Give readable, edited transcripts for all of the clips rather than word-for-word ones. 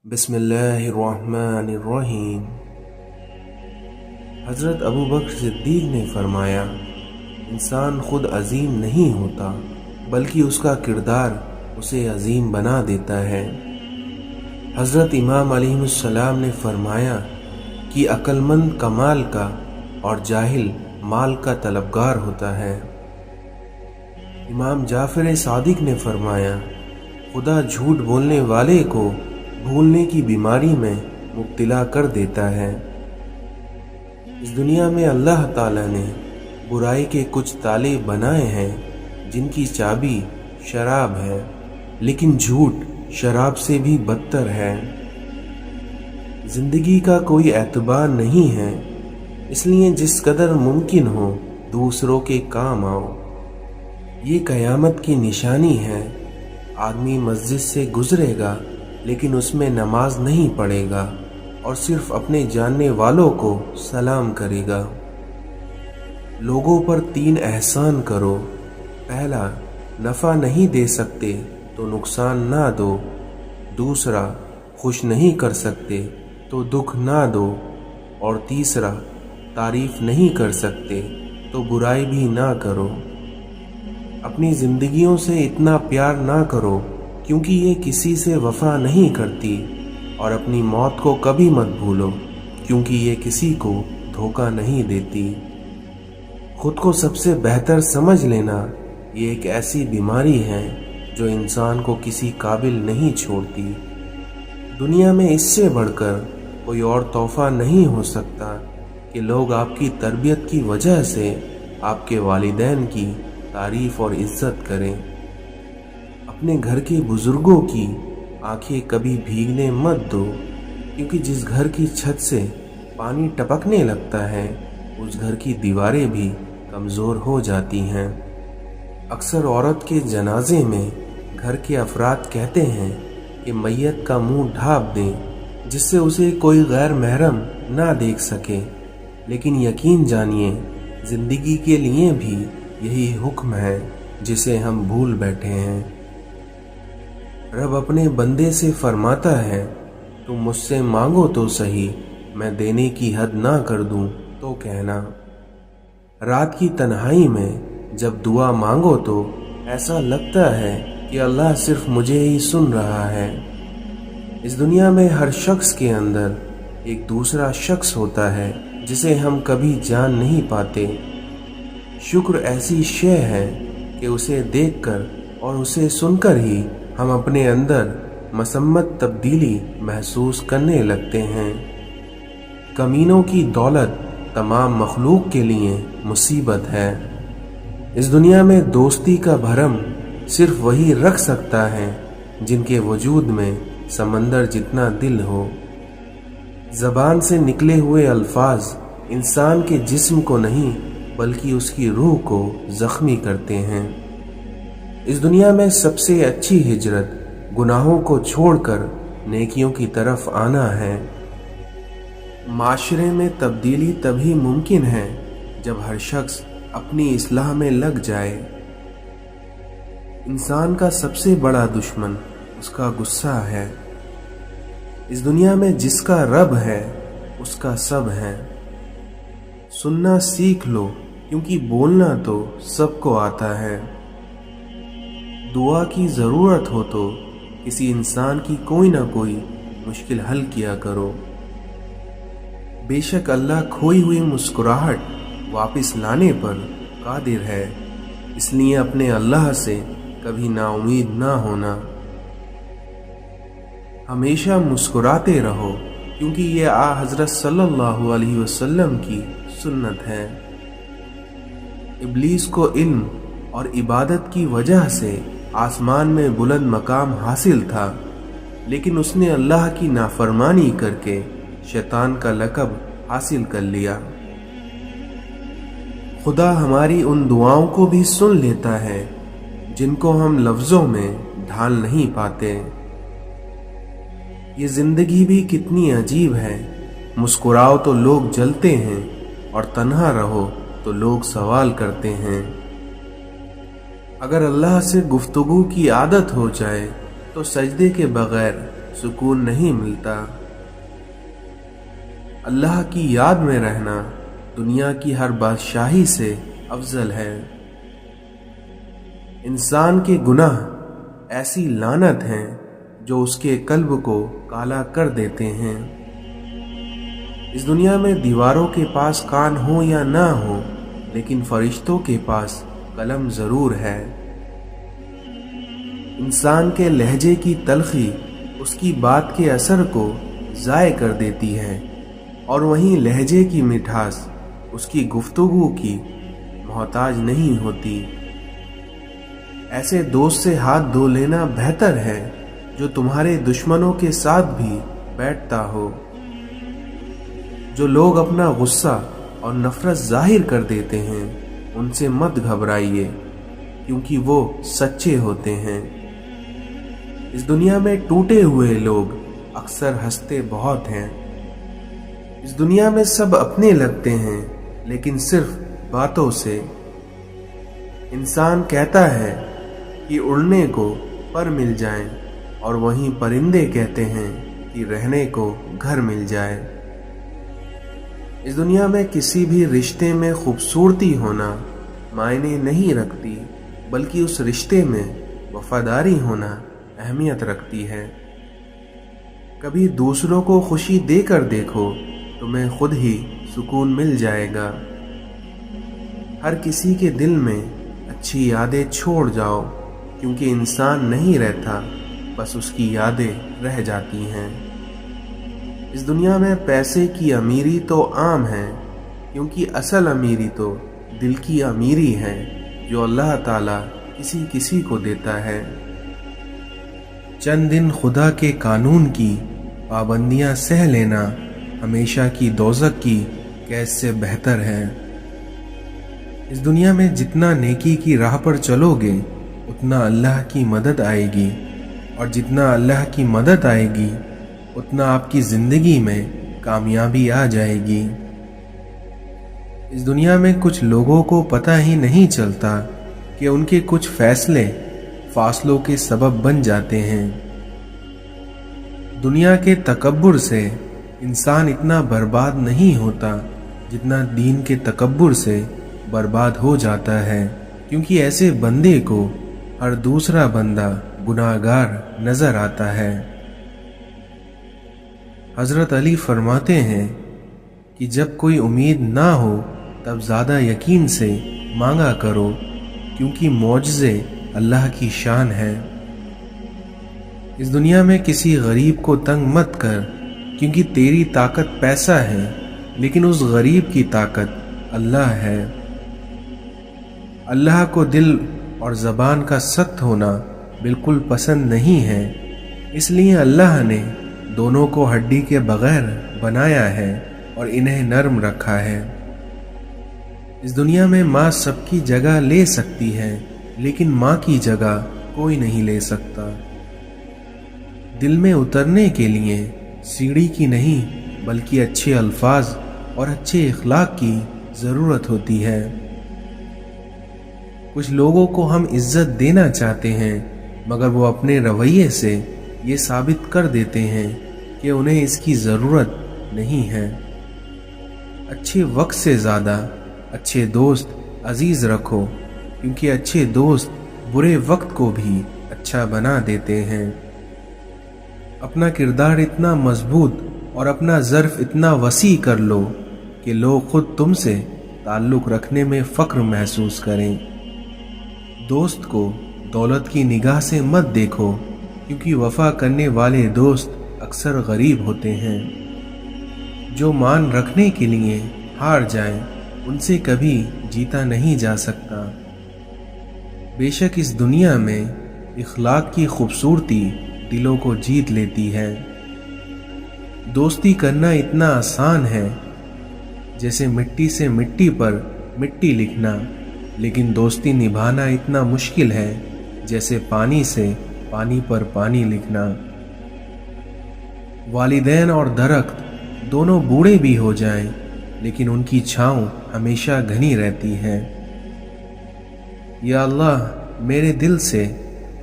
بسم اللہ الرحمن الرحیم۔ حضرت ابو بکر صدیق نے فرمایا، انسان خود عظیم نہیں ہوتا بلکہ اس کا کردار اسے عظیم بنا دیتا ہے۔ حضرت امام علیہ السلام نے فرمایا کہ عقل مند کمال کا اور جاہل مال کا طلبگار ہوتا ہے۔ امام جعفر صادق نے فرمایا، خدا جھوٹ بولنے والے کو بھولنے کی بیماری میں مبتلا کر دیتا ہے۔ اس دنیا میں اللہ تعالیٰ نے برائی کے کچھ تالے بنائے ہیں جن کی چابی شراب ہے، لیکن جھوٹ شراب سے بھی بدتر ہے۔ زندگی کا کوئی اعتبار نہیں ہے، اس لیے جس قدر ممکن ہو دوسروں کے کام آؤ۔ یہ قیامت کی نشانی ہے۔ آدمی مسجد سے گزرے گا لیکن اس میں نماز نہیں پڑھے گا اور صرف اپنے جاننے والوں کو سلام کرے گا۔ لوگوں پر 3 احسان کرو۔ پہلا، نفع نہیں دے سکتے تو نقصان نہ دو۔ دوسرا، خوش نہیں کر سکتے تو دکھ نہ دو۔ اور تیسرا، تعریف نہیں کر سکتے تو برائی بھی نہ کرو۔ اپنی زندگیوں سے اتنا پیار نہ کرو کیونکہ یہ کسی سے وفا نہیں کرتی، اور اپنی موت کو کبھی مت بھولو کیونکہ یہ کسی کو دھوکہ نہیں دیتی۔ خود کو سب سے بہتر سمجھ لینا یہ ایک ایسی بیماری ہے جو انسان کو کسی قابل نہیں چھوڑتی۔ دنیا میں اس سے بڑھ کر کوئی اور تحفہ نہیں ہو سکتا کہ لوگ آپ کی تربیت کی وجہ سے آپ کے والدین کی تعریف اور عزت کریں۔ اپنے گھر کے بزرگوں کی آنکھیں کبھی بھیگنے مت دو، کیونکہ جس گھر کی چھت سے پانی ٹپکنے لگتا ہے اس گھر کی دیواریں بھی کمزور ہو جاتی ہیں۔ اکثر عورت کے جنازے میں گھر کے افراد کہتے ہیں کہ میت کا منہ ڈھانپ دیں جس سے اسے کوئی غیر محرم نہ دیکھ سکے، لیکن یقین جانیے زندگی کے لیے بھی یہی حکم ہے جسے ہم بھول بیٹھے ہیں۔ رب اپنے بندے سے فرماتا ہے، تم مجھ سے مانگو تو صحیح، میں دینے کی حد نہ کر دوں تو کہنا۔ رات کی تنہائی میں جب دعا مانگو تو ایسا لگتا ہے کہ اللہ صرف مجھے ہی سن رہا ہے۔ اس دنیا میں ہر شخص کے اندر ایک دوسرا شخص ہوتا ہے جسے ہم کبھی جان نہیں پاتے۔ شکر ایسی شے ہے کہ اسے دیکھ کر اور اسے سن کر ہی ہم اپنے اندر مسمت تبدیلی محسوس کرنے لگتے ہیں۔ کمینوں کی دولت تمام مخلوق کے لیے مصیبت ہے۔ اس دنیا میں دوستی کا بھرم صرف وہی رکھ سکتا ہے جن کے وجود میں سمندر جتنا دل ہو۔ زبان سے نکلے ہوئے الفاظ انسان کے جسم کو نہیں بلکہ اس کی روح کو زخمی کرتے ہیں۔ اس دنیا میں سب سے اچھی ہجرت گناہوں کو چھوڑ کر نیکیوں کی طرف آنا ہے۔ معاشرے میں تبدیلی تبھی ممکن ہے جب ہر شخص اپنی اصلاح میں لگ جائے۔ انسان کا سب سے بڑا دشمن اس کا غصہ ہے۔ اس دنیا میں جس کا رب ہے اس کا سب ہے۔ سننا سیکھ لو کیونکہ بولنا تو سب کو آتا ہے۔ دعا کی ضرورت ہو تو کسی انسان کی کوئی نہ کوئی مشکل حل کیا کرو۔ بے شک اللہ کھوئی ہوئی مسکراہٹ واپس لانے پر قادر ہے، اس لیے اپنے اللہ سے کبھی نا امید نہ ہونا۔ ہمیشہ مسکراتے رہو کیونکہ یہ حضرت صلی اللہ علیہ وسلم کی سنت ہے۔ ابلیس کو علم اور عبادت کی وجہ سے آسمان میں بلند مقام حاصل تھا، لیکن اس نے اللہ کی نافرمانی کر کے شیطان کا لقب حاصل کر لیا۔ خدا ہماری ان دعاؤں کو بھی سن لیتا ہے جن کو ہم لفظوں میں ڈھال نہیں پاتے۔ یہ زندگی بھی کتنی عجیب ہے، مسکراؤ تو لوگ جلتے ہیں اور تنہا رہو تو لوگ سوال کرتے ہیں۔ اگر اللہ سے گفتگو کی عادت ہو جائے تو سجدے کے بغیر सुकून नहीं मिलता। अल्लाह की याद में रहना दुनिया की हर बादशाही से अफजल है। इंसान के गुनाह ऐसी लानत हैं जो उसके कल्ब को काला कर देते हैं। इस दुनिया में दीवारों के पास कान हो या ना हो, लेकिन फरिश्तों के पास कलम जरूर है। इंसान के लहजे की तलखी उसकी बात के असर को ज़ाय कर देती है, और वहीं लहजे की मिठास उसकी गुफ्तगू की मोहताज नहीं होती। ऐसे दोस्त से हाथ धो लेना बेहतर है जो तुम्हारे दुश्मनों के साथ भी बैठता हो। जो लोग अपना गुस्सा और नफरत जाहिर कर देते हैं, उनसे मत घबराइए, क्योंकि वो सच्चे होते हैं। इस दुनिया में टूटे हुए लोग अक्सर हंसते बहुत हैं। इस दुनिया में सब अपने लगते हैं, लेकिन सिर्फ बातों से। इंसान कहता है कि उड़ने को पर मिल जाए, और वहीं परिंदे कहते हैं कि रहने को घर मिल जाए। इस दुनिया में किसी भी रिश्ते में खूबसूरती होना मायने नहीं रखती, बल्कि उस रिश्ते में वफादारी होना अहमियत रखती है। कभी दूसरों को खुशी देकर देखो, तुम्हें खुद ही सुकून मिल जाएगा। हर किसी के दिल में अच्छी यादें छोड़ जाओ, क्योंकि इंसान नहीं रहता, बस उसकी यादें रह जाती हैं। इस दुनिया में पैसे की अमीरी तो आम है, क्योंकि असल अमीरी तो दिल की अमीरी है, जो अल्लाह ताला किसी किसी को देता है। चंद दिन खुदा के कानून की पाबंदियां सह लेना हमेशा की दोज़ख की कैद से बेहतर है। इस दुनिया में जितना नेकी की राह पर चलोगे, उतना अल्लाह की मदद आएगी, और जितना अल्लाह की मदद आएगी, उतना आपकी ज़िंदगी में कामयाबी आ जाएगी। इस दुनिया में कुछ लोगों को पता ही नहीं चलता कि उनके कुछ फैसले फासलों के सबब बन जाते हैं। दुनिया के तकब्बुर से इंसान इतना बर्बाद नहीं होता जितना दीन के तकब्बुर से बर्बाद हो जाता है, क्योंकि ऐसे बंदे को हर दूसरा बंदा गुनाहगार नजर आता है। हजरत अली फरमाते हैं कि जब कोई उम्मीद ना हो तब ज़्यादा यकीन से मांगा करो, क्योंकि मौजज़े अल्लाह की शान है। इस दुनिया में किसी गरीब को तंग मत कर, क्योंकि तेरी ताकत पैसा है, लेकिन उस गरीब की ताकत अल्लाह है। अल्लाह को दिल और ज़बान का सख्त होना बिल्कुल पसंद नहीं है, इसलिए अल्लाह ने दोनों को हड्डी के बगैर बनाया है और इन्हें नरम रखा है। इस दुनिया में माँ सबकी जगह ले सकती है, लेकिन माँ की जगह कोई नहीं ले सकता। दिल में उतरने के लिए सीढ़ी की नहीं, बल्कि अच्छे अल्फाज और अच्छे इखलाक की ज़रूरत होती है। कुछ लोगों को हम इज्जत देना चाहते हैं, मगर वो अपने रवैये से ये साबित कर देते हैं कि उन्हें इसकी ज़रूरत नहीं है। अच्छे वक्त से ज़्यादा अच्छे दोस्त अजीज़ रखो, क्योंकि अच्छे दोस्त बुरे वक्त को भी अच्छा बना देते हैं। अपना किरदार इतना मजबूत और अपना ज़र्फ़ इतना वसी कर लो कि लोग खुद तुमसे ताल्लुक़ रखने में फ़ख्र महसूस करें। दोस्त को दौलत की निगाह से मत देखो, क्योंकि वफा करने वाले दोस्त अक्सर गरीब होते हैं। जो मान रखने के लिए हार जाए, उनसे कभी जीता नहीं जा सकता। बेशक इस दुनिया में इखलाक की खूबसूरती दिलों को जीत लेती है। दोस्ती करना इतना आसान है जैसे मिट्टी से मिट्टी पर मिट्टी लिखना, लेकिन दोस्ती निभाना इतना मुश्किल है जैसे पानी से पानी पर पानी लिखना। वालिदैन और दरख्त दोनों बूढ़े भी हो जाएं, लेकिन उनकी छांव हमेशा घनी रहती है। या अल्लाह, मेरे दिल से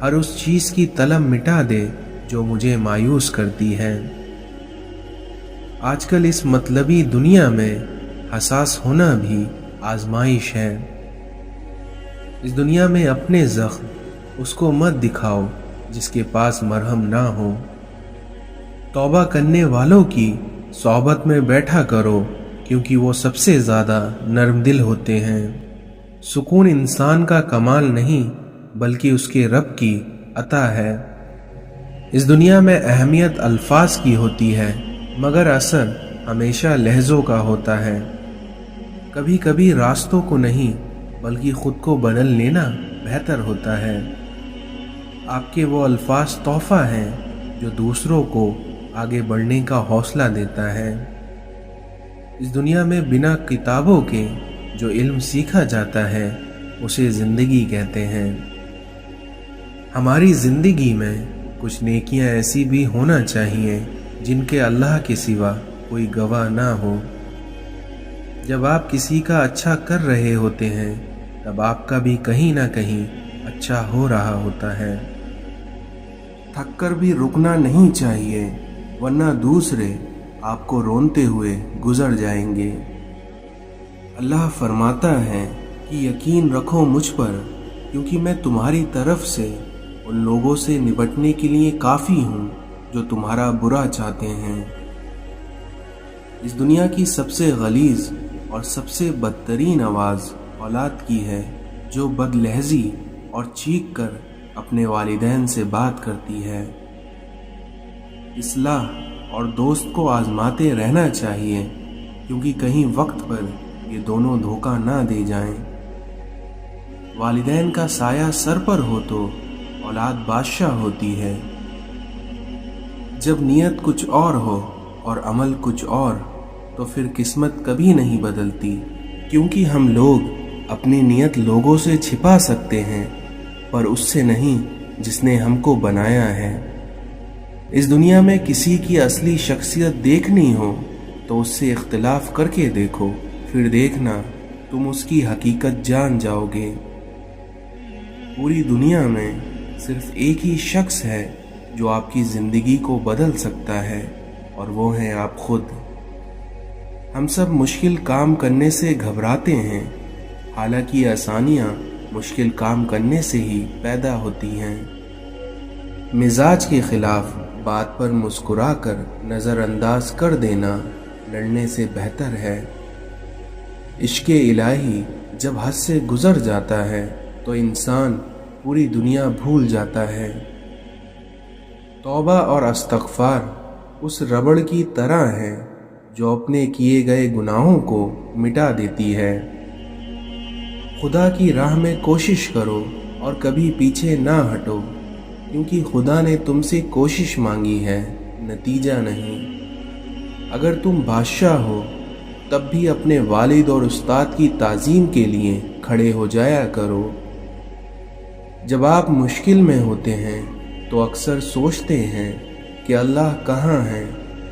हर उस चीज़ की तलब मिटा दे जो मुझे मायूस करती है। आजकल इस मतलबी दुनिया में हसास होना भी आजमाइश है। इस दुनिया में अपने जख्म उसको मत दिखाओ जिसके पास मरहम ना हो। तौबा करने वालों की सोहबत में बैठा करो, क्योंकि वो सबसे ज़्यादा नरम दिल होते हैं। सुकून इंसान का कमाल नहीं बल्कि उसके रब की अता है। इस दुनिया में अहमियत अल्फाज की होती है, मगर असर हमेशा लहज़ों का होता है। कभी कभी रास्तों को नहीं बल्कि खुद को बदल लेना बेहतर होता है। आपके वो अल्फाज तोहफा हैं जो दूसरों को आगे बढ़ने का हौसला देता है। इस दुनिया में बिना किताबों के जो इल्म सीखा जाता है उसे ज़िंदगी कहते हैं। हमारी ज़िंदगी में कुछ नेकियां ऐसी भी होना चाहिए जिनके अल्लाह के सिवा कोई गवाह ना हो। जब आप किसी का अच्छा कर रहे होते हैं तब आपका भी कहीं ना कहीं अच्छा हो रहा होता है। थक कर भी रुकना नहीं चाहिए, वरना दूसरे आपको रोनते हुए गुजर जाएंगे। अल्लाह फरमाता है कि यकीन रखो मुझ पर, क्योंकि मैं तुम्हारी तरफ से उन लोगों से निपटने के लिए काफ़ी हूँ जो तुम्हारा बुरा चाहते हैं। इस दुनिया की सबसे गलीज़ और सबसे बदतरीन आवाज़ औलाद की है, जो बदलहज़ी और चीख कर अपने वालिदैन से बात करती है। इस्लाह और दोस्त को आजमाते रहना चाहिए, क्योंकि कहीं वक्त पर ये दोनों धोखा ना दे जाएं। वालिदैन का साया सर पर हो तो औलाद बादशाह होती है। जब नीयत कुछ और हो और अमल कुछ और, तो फिर किस्मत कभी नहीं बदलती, क्योंकि हम लोग अपनी नीयत लोगों से छिपा सकते हैं, पर उससे नहीं जिसने हमको बनाया है। इस दुनिया में किसी की असली शख्सियत देखनी हो तो उससे इख्तिलाफ करके देखो, फिर देखना तुम उसकी हकीकत जान जाओगे। पूरी दुनिया में सिर्फ एक ही शख्स है जो आपकी ज़िंदगी को बदल सकता है, और वो है आप खुद। हम सब मुश्किल काम करने से घबराते हैं, हालांकि आसानियाँ मुश्किल काम करने से ही पैदा होती हैं। मिजाज के खिलाफ बात पर मुस्कुराकर नज़रअंदाज कर देना लड़ने से बेहतर है। इश्क़ इलाही जब हद से गुज़र जाता है तो इंसान पूरी दुनिया भूल जाता है। तौबा और इस्तग़फ़ार उस रबड़ की तरह है जो अपने किए गए गुनाहों को मिटा देती है। खुदा की राह में कोशिश करो और कभी पीछे ना हटो, क्योंकि खुदा ने तुमसे कोशिश मांगी है, नतीजा नहीं। अगर तुम बादशाह हो तब भी अपने वालिद और उस्ताद की ताज़ीम के लिए खड़े हो जाया करो। जब आप मुश्किल में होते हैं तो अक्सर सोचते हैं कि अल्लाह कहाँ है,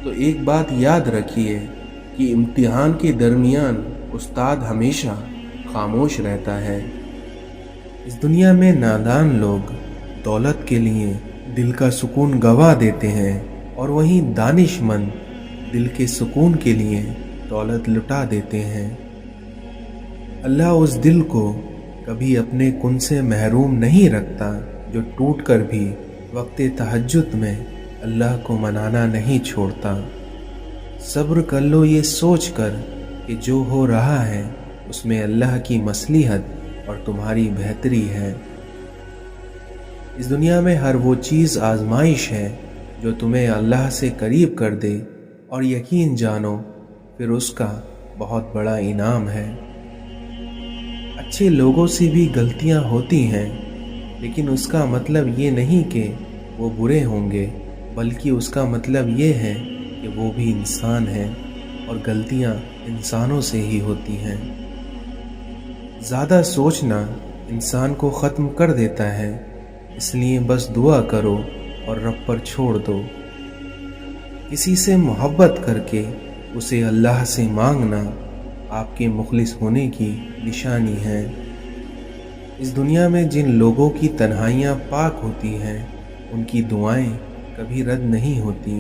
तो एक बात याद रखिए कि इम्तिहान के दरमियान उस्ताद हमेशा खामोश रहता है। इस दुनिया में नादान लोग दौलत के लिए दिल का सुकून गवा देते हैं, और वहीं दानिशमंद दिल के सुकून के लिए दौलत लुटा देते हैं। अल्लाह उस दिल को कभी अपने कुन से महरूम नहीं रखता जो टूट कर भी वक्त तहज्जुद में अल्लाह को मनाना नहीं छोड़ता। सब्र कर लो ये सोच कर कि जो हो रहा है उसमें अल्लाह की मसलिहत और तुम्हारी बेहतरी है। इस दुनिया में हर वो चीज़ आजमाइश है जो तुम्हें अल्लाह से करीब कर दे, और यकीन जानो फिर उसका बहुत बड़ा इनाम है। अच्छे लोगों से भी गलतियां होती हैं, लेकिन उसका मतलब ये नहीं कि वो बुरे होंगे, बल्कि उसका मतलब ये है कि वो भी इंसान हैं और गलतियां इंसानों से ही होती हैं। ज़्यादा सोचना इंसान को ख़त्म कर देता है, इसलिए बस दुआ करो और रब पर छोड़ दो। किसी से मोहब्बत करके उसे अल्लाह से मांगना आपके मुखलिस होने की निशानी है। इस दुनिया में जिन लोगों की तन्हाइयाँ पाक होती हैं, उनकी दुआएं कभी रद्द नहीं होती।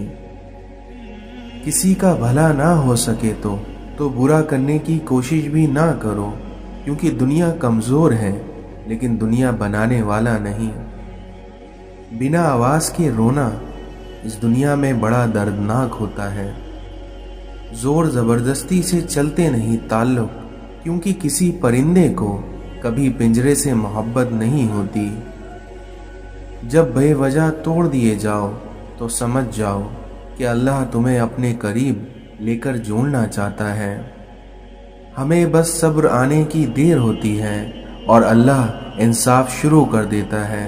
किसी का भला ना हो सके तो बुरा करने की कोशिश भी ना करो, क्योंकि दुनिया कमज़ोर है लेकिन दुनिया बनाने वाला नहीं। बिना आवाज़ के रोना इस दुनिया में बड़ा दर्दनाक होता है। ज़ोर ज़बरदस्ती से चलते नहीं ताल्लुक़, क्योंकि किसी परिंदे को कभी पिंजरे से मोहब्बत नहीं होती। जब बेवजह तोड़ दिए जाओ तो समझ जाओ कि अल्लाह तुम्हें अपने करीब लेकर जोड़ना चाहता है। हमें बस सब्र आने की देर होती है और अल्लाह इंसाफ शुरू कर देता है।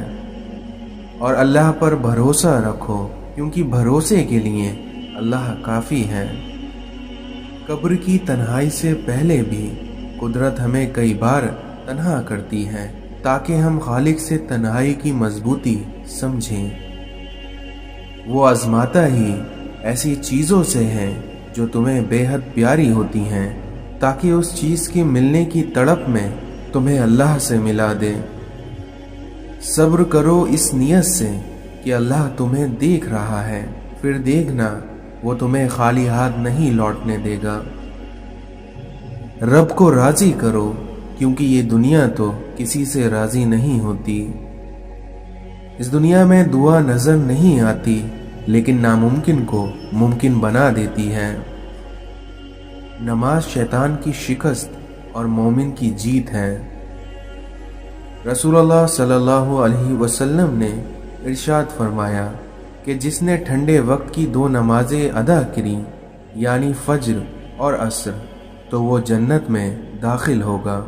और अल्लाह पर भरोसा रखो, क्योंकि भरोसे के लिए अल्लाह काफ़ी है। कब्र की तन्हाई से पहले भी कुदरत हमें कई बार तन्हा करती है, ताकि हम खालिक से तन्हाई की मजबूती समझें। वो आजमाता ही ऐसी चीज़ों से है जो तुम्हें बेहद प्यारी होती हैं, ताकि उस चीज़ के मिलने की तड़प में तुम्हें अल्लाह से मिला दे। सब्र करो इस नियत से कि अल्लाह तुम्हें देख रहा है, फिर देखना वो तुम्हें खाली हाथ नहीं लौटने देगा। रब को राज़ी करो, क्योंकि ये दुनिया तो किसी से राज़ी नहीं होती। इस दुनिया में दुआ नज़र नहीं आती, लेकिन नामुमकिन को मुमकिन बना देती है। नमाज शैतान की शिकस्त और मोमिन की जीत है। रसूलुल्लाह सल्लल्लाहु अलैहि वसल्लम ने इरशाद फरमाया कि जिसने ठंडे वक्त की 2 नमाजें अदा करी, यानी फज्र और असर, तो वो जन्नत में दाखिल होगा।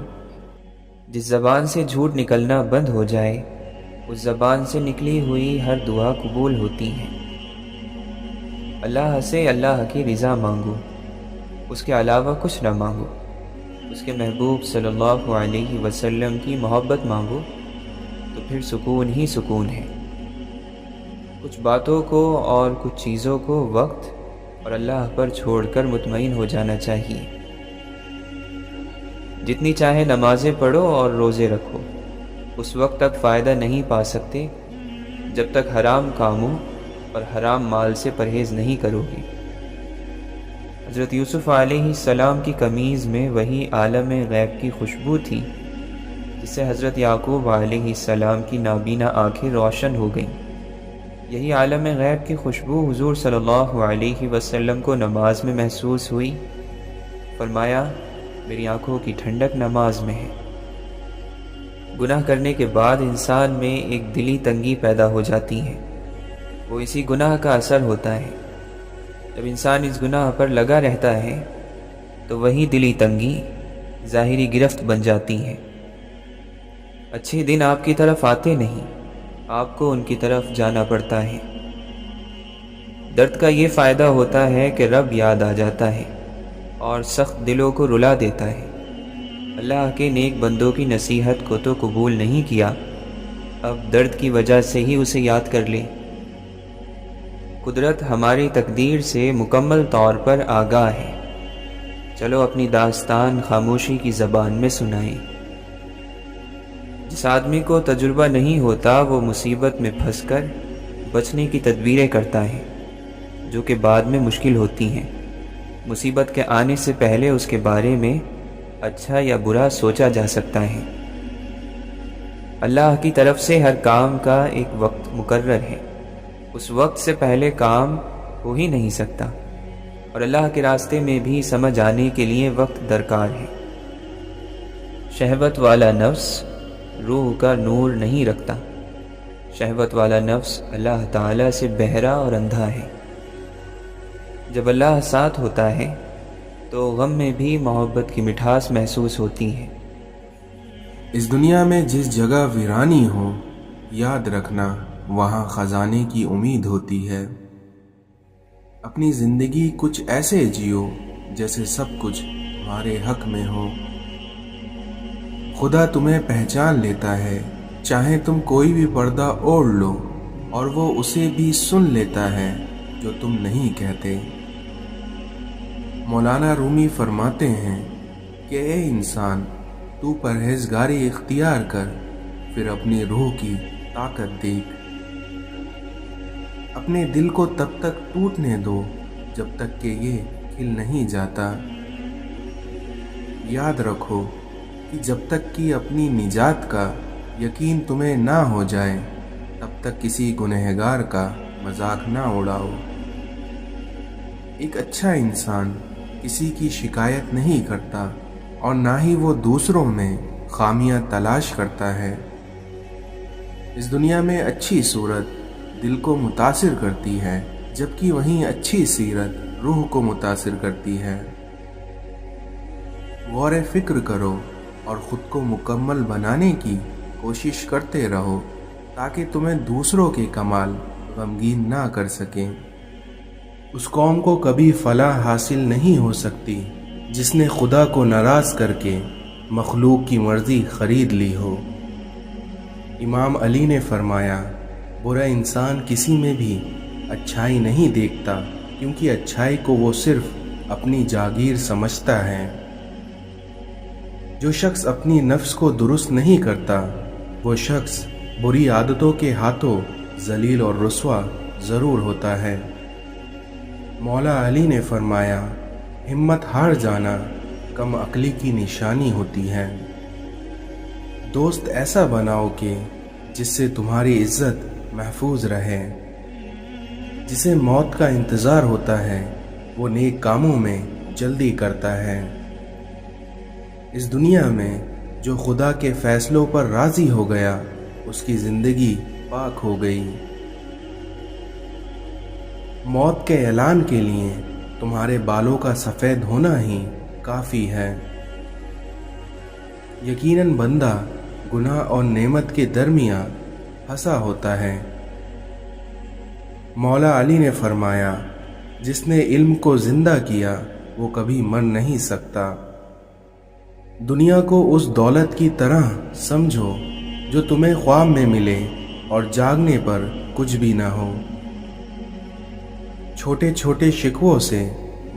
जिस ज़बान से झूठ निकलना बंद हो जाए, उस ज़बान से निकली हुई हर दुआ कबूल होती है। अल्लाह से अल्लाह की रज़ा मांगो, उसके अलावा कुछ न मांगो। उसके महबूब सल्लल्लाहु अलैहि वसल्लम की मोहब्बत मांगो, तो फिर सुकून ही सुकून है। कुछ बातों को और कुछ चीज़ों को वक्त और अल्लाह पर छोड़कर मुतमईन हो जाना चाहिए। जितनी चाहे नमाज़ें पढ़ो और रोज़े रखो, उस वक्त तक फ़ायदा नहीं पा सकते जब तक हराम कामों और हराम माल से परहेज़ नहीं करोगे। हज़रत यूसुफ़ अलैहिस्सलाम की कमीज़ में वही आलम गैब की खुशबू थी जिससे हज़रत याकूब अलैहिस्सलाम की नाबीना आँखें रोशन हो गईं। यही आलम गैब की खुशबू हुज़ूर सल्लल्लाहु अलैहि वसल्लम को नमाज में महसूस हुई। फरमाया, मेरी आँखों की ठंडक नमाज में है। गुनाह करने के बाद इंसान में एक दिली तंगी पैदा हो जाती है, वो इसी गुनाह का असर होता है। जब इंसान इस गुनाह पर लगा रहता है तो वही दिली तंगी ज़ाहिरी गिरफ्त बन जाती है। अच्छे दिन आपकी तरफ आते नहीं, आपको उनकी तरफ जाना पड़ता है। दर्द का ये फ़ायदा होता है कि रब याद आ जाता है और सख्त दिलों को रुला देता है। अल्लाह के नेक बंदों की नसीहत को तो कबूल नहीं किया, अब दर्द की वजह से ही उसे याद कर ले। कुदरत हमारी तकदीर से मुकम्मल तौर पर आगाह है। चलो अपनी दास्तान खामोशी की ज़बान में सुनाएं। जिस आदमी को तजुर्बा नहीं होता वो मुसीबत में फंसकर बचने की तदबीरें करता है, जो कि बाद में मुश्किल होती हैं। मुसीबत के आने से पहले उसके बारे में अच्छा या बुरा सोचा जा सकता है। अल्लाह की तरफ से हर काम का एक वक्त मुकर्रर है, उस वक्त से पहले काम हो ही नहीं सकता। और अल्लाह के रास्ते में भी समझ आने के लिए वक्त दरकार है। शहवत वाला नफ्स रूह का नूर नहीं रखता। शहवत वाला नफ्स अल्लाह ताला से बहरा और अंधा है। जब अल्लाह साथ होता है तो गम में भी मोहब्बत की मिठास महसूस होती है। इस दुनिया में जिस जगह वीरानी हो, याद रखना वहाँ खजाने की उम्मीद होती है। अपनी ज़िंदगी कुछ ऐसे जियो जैसे सब कुछ तुम्हारे हक में हो। खुदा तुम्हें पहचान लेता है, चाहे तुम कोई भी पर्दा ओढ़ लो, और वो उसे भी सुन लेता है जो तुम नहीं कहते। मौलाना रूमी फरमाते हैं कि ए इंसान, तू परहेजगारी इख्तियार कर, फिर अपनी रूह की ताकत देख। اپنے دل کو تب تک ٹوٹنے دو جب تک کہ یہ کھل نہیں جاتا۔ یاد رکھو کہ جب تک کہ اپنی نجات کا یقین تمہیں نہ ہو جائے تب تک کسی گنہگار کا مذاق نہ اڑاؤ۔ ایک اچھا انسان کسی کی شکایت نہیں کرتا اور نہ ہی وہ دوسروں میں خامیاں تلاش کرتا ہے۔ اس دنیا میں اچھی صورت دل کو متاثر کرتی ہے، جبکہ وہیں اچھی سیرت روح کو متاثر کرتی ہے۔ غور فکر کرو اور خود کو مکمل بنانے کی کوشش کرتے رہو تاکہ تمہیں دوسروں کے کمال غمگین نہ کر سکیں۔ اس قوم کو کبھی فلاح حاصل نہیں ہو سکتی جس نے خدا کو ناراض کر کے مخلوق کی مرضی خرید لی ہو۔ امام علی نے فرمایا، برا انسان کسی میں بھی اچھائی نہیں دیکھتا کیونکہ اچھائی کو وہ صرف اپنی جاگیر سمجھتا ہے۔ جو شخص اپنی نفس کو درست نہیں کرتا وہ شخص بری عادتوں کے ہاتھوں ذلیل اور رسوا ضرور ہوتا ہے۔ مولا علی نے فرمایا، ہمت ہار جانا کم عقلی کی نشانی ہوتی ہے۔ دوست ایسا بناؤ کہ جس سے تمہاری عزت محفوظ رہے۔ جسے موت کا انتظار ہوتا ہے وہ نیک کاموں میں جلدی کرتا ہے۔ اس دنیا میں جو خدا کے فیصلوں پر راضی ہو گیا اس کی زندگی پاک ہو گئی۔ موت کے اعلان کے لیے تمہارے بالوں کا سفید ہونا ہی کافی ہے۔ یقیناً بندہ گناہ اور نعمت کے درمیان پھنسا ہوتا ہے۔ مولا علی نے فرمایا، جس نے علم کو زندہ کیا وہ کبھی مر نہیں سکتا۔ دنیا کو اس دولت کی طرح سمجھو جو تمہیں خواب میں ملے اور جاگنے پر کچھ بھی نہ ہو۔ چھوٹے چھوٹے شکووں سے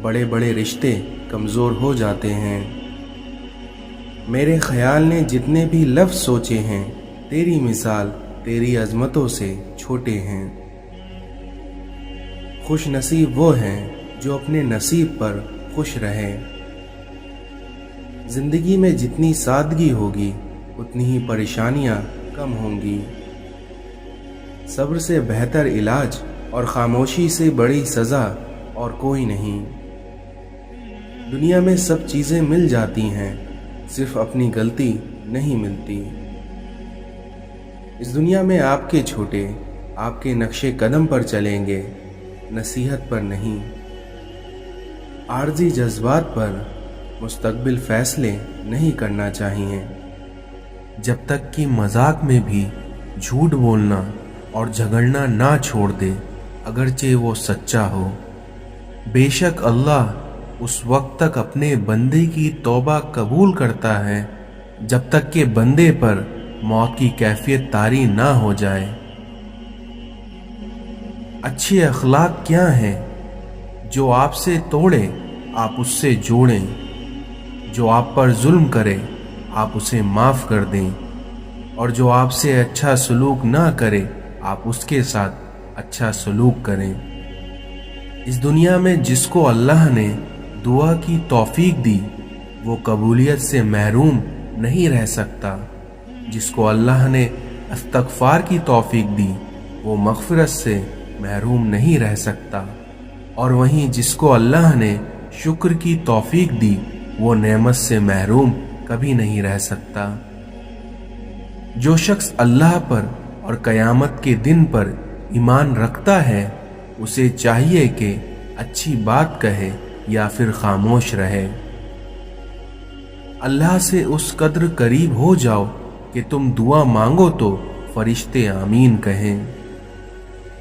بڑے بڑے رشتے کمزور ہو جاتے ہیں۔ میرے خیال نے جتنے بھی لفظ سوچے ہیں تیری مثال تیری عظمتوں سے چھوٹے ہیں۔ خوش نصیب وہ ہیں جو اپنے نصیب پر خوش رہے۔ زندگی میں جتنی سادگی ہوگی اتنی ہی پریشانیاں کم ہوں گی۔ صبر سے بہتر علاج اور خاموشی سے بڑی سزا اور کوئی نہیں۔ دنیا میں سب چیزیں مل جاتی ہیں، صرف اپنی غلطی نہیں ملتی۔ اس دنیا میں آپ کے چھوٹے آپ کے نقش قدم پر چلیں گے، نصیحت پر نہیں۔ عارضی جذبات پر مستقبل فیصلے نہیں کرنا چاہیے۔ جب تک کہ مذاق میں بھی جھوٹ بولنا اور جھگڑنا نہ چھوڑ دے، اگرچہ وہ سچا ہو۔ بے شک اللہ اس وقت تک اپنے بندے کی توبہ قبول کرتا ہے جب تک کہ بندے پر موت کی کیفیت طاری نہ ہو جائے۔ اچھے اخلاق کیا ہیں؟ جو آپ سے توڑے آپ اس سے جوڑیں، جو آپ پر ظلم کرے آپ اسے معاف کر دیں، اور جو آپ سے اچھا سلوک نہ کرے آپ اس کے ساتھ اچھا سلوک کریں۔ اس دنیا میں جس کو اللہ نے دعا کی توفیق دی وہ قبولیت سے محروم نہیں رہ سکتا۔ جس کو اللہ نے استغفار کی توفیق دی وہ مغفرت سے محروم نہیں رہ سکتا، اور وہیں جس کو اللہ نے شکر کی توفیق دی وہ نعمت سے محروم کبھی نہیں رہ سکتا۔ جو شخص اللہ پر اور قیامت کے دن پر ایمان رکھتا ہے اسے چاہیے کہ اچھی بات کہے یا پھر خاموش رہے۔ اللہ سے اس قدر قریب ہو جاؤ کہ تم دعا مانگو تو فرشتے آمین کہیں۔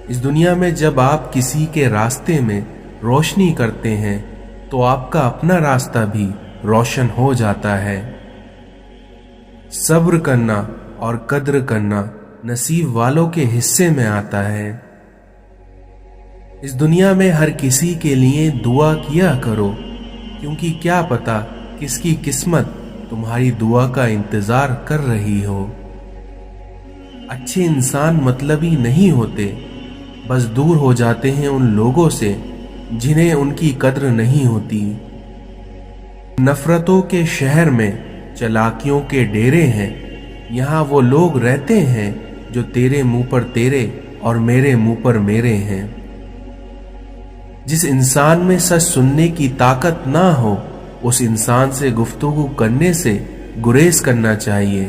اس دنیا میں جب آپ کسی کے راستے میں روشنی کرتے ہیں تو آپ کا اپنا راستہ بھی روشن ہو جاتا ہے۔ صبر کرنا اور قدر کرنا نصیب والوں کے حصے میں آتا ہے۔ اس دنیا میں ہر کسی کے لیے دعا کیا کرو، کیونکہ کیا پتا کس کی قسمت تمہاری دعا کا انتظار کر رہی ہو۔ اچھے انسان مطلبی نہیں ہوتے، बस दूर हो जाते हैं उन लोगों से जिन्हें उनकी कद्र नहीं होती। नफरतों के शहर में चालाकियों के डेरे हैं, यहाँ वो लोग रहते हैं जो तेरे मुंह पर तेरे और मेरे मुंह पर मेरे हैं। जिस इंसान में सच सुनने की ताकत ना हो, उस इंसान से गुफ्तगू करने से गुरेज करना चाहिए,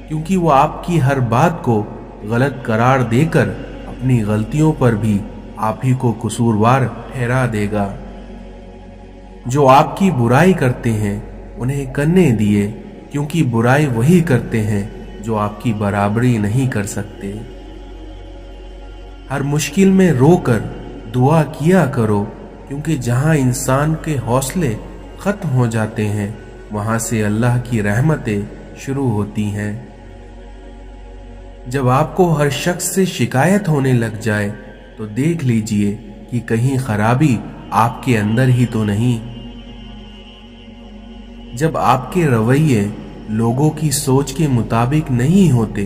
क्योंकि वो आपकी हर बात को गलत करार देकर अपनी गलतियों पर भी आप ही को कसूरवार ठहरा देगा। जो आपकी बुराई करते हैं उन्हें करने दिए, क्योंकि बुराई वही करते हैं जो आपकी बराबरी नहीं कर सकते। हर मुश्किल में रोकर दुआ किया करो, क्योंकि जहां इंसान के हौसले खत्म हो जाते हैं वहां से अल्लाह की रहमतें शुरू होती हैं। जब आपको हर शख्स से शिकायत होने लग जाए तो देख लीजिए कि कहीं खराबी आपके अंदर ही तो नहीं। जब आपके रवैये लोगों की सोच के मुताबिक नहीं होते,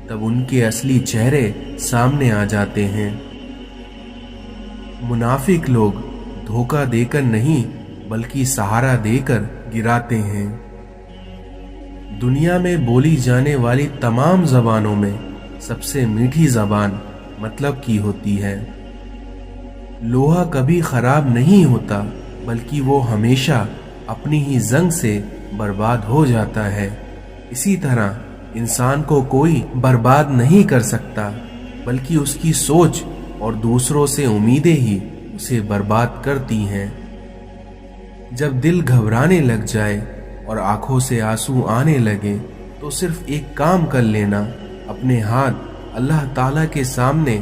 तब उनके असली चेहरे सामने आ जाते हैं। मुनाफिक लोग धोखा देकर नहीं बल्कि सहारा देकर गिराते हैं। दुनिया में बोली जाने वाली तमाम जबानों में सबसे मीठी जबान मतलब की होती है। लोहा कभी खराब नहीं होता, बल्कि वो हमेशा अपनी ही जंग से बर्बाद हो जाता है। इसी तरह इंसान को कोई बर्बाद नहीं कर सकता, बल्कि उसकी सोच और दूसरों से उम्मीदें ही उसे बर्बाद करती हैं। जब दिल घबराने लग जाए और आंखों से आंसू आने लगे तो सिर्फ एक काम कर लेना, अपने हाथ अल्लाह ताला के सामने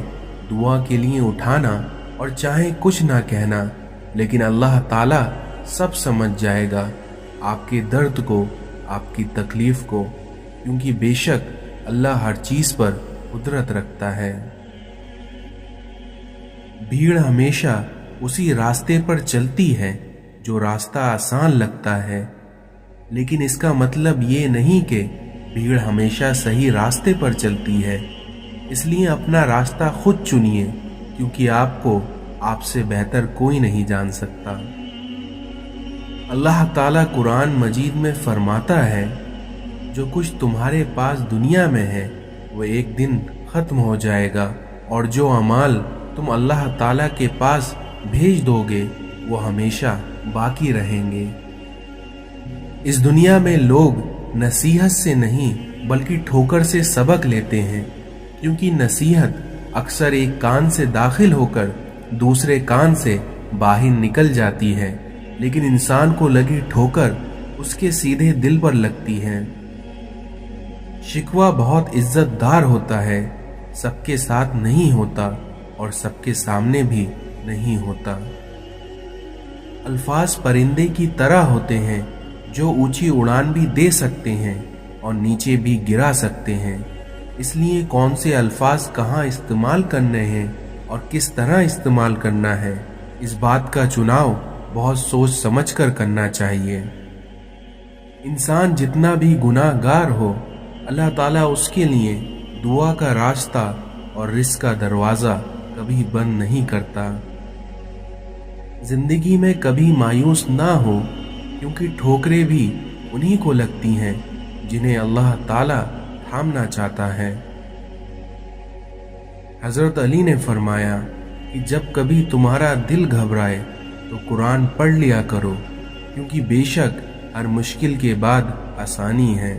दुआ के लिए उठाना और चाहे कुछ ना कहना, लेकिन अल्लाह ताला सब समझ जाएगा, आपके दर्द को, आपकी तकलीफ को, क्योंकि बेशक अल्लाह हर चीज पर कुदरत रखता है। भीड़ हमेशा उसी रास्ते पर चलती है जो रास्ता आसान लगता है, लेकिन इसका मतलब ये नहीं कि भीड़ हमेशा सही रास्ते पर चलती है। इसलिए अपना रास्ता खुद चुनिए, क्योंकि आपको आपसे बेहतर कोई नहीं जान सकता। अल्लाह ताला कुरान मजीद में फरमाता है, जो कुछ तुम्हारे पास दुनिया में है वो एक दिन खत्म हो जाएगा, और जो अमाल तुम अल्लाह ताला के पास भेज दोगे वो हमेशा बाकी रहेंगे। इस दुनिया में लोग नसीहत से नहीं बल्कि ठोकर से सबक लेते हैं, क्योंकि नसीहत अक्सर एक कान से दाखिल होकर दूसरे कान से बाहर निकल जाती है, लेकिन इंसान को लगी ठोकर उसके सीधे दिल पर लगती है। शिकवा बहुत इज्जतदार होता है, सबके साथ नहीं होता और सबके सामने भी नहीं होता। अल्फाज परिंदे की तरह होते हैं, जो ऊंची उड़ान भी दे सकते हैं और नीचे भी गिरा सकते हैं। इसलिए कौन से अल्फाज कहाँ इस्तेमाल करने हैं और किस तरह इस्तेमाल करना है, इस बात का चुनाव बहुत सोच समझकर करना चाहिए। इंसान जितना भी गुनाहगार हो, अल्लाह ताला उसके लिए दुआ का रास्ता और रिस्क का दरवाज़ा कभी बंद नहीं करता। जिंदगी में कभी मायूस ना हो, क्योंकि ठोकरें भी उन्हीं को लगती हैं जिन्हें अल्लाह ताला थामना चाहता है। हजरत अली ने फरमाया कि जब कभी तुम्हारा दिल घबराए तो कुरान पढ़ लिया करो, क्योंकि बेशक हर मुश्किल के बाद आसानी है।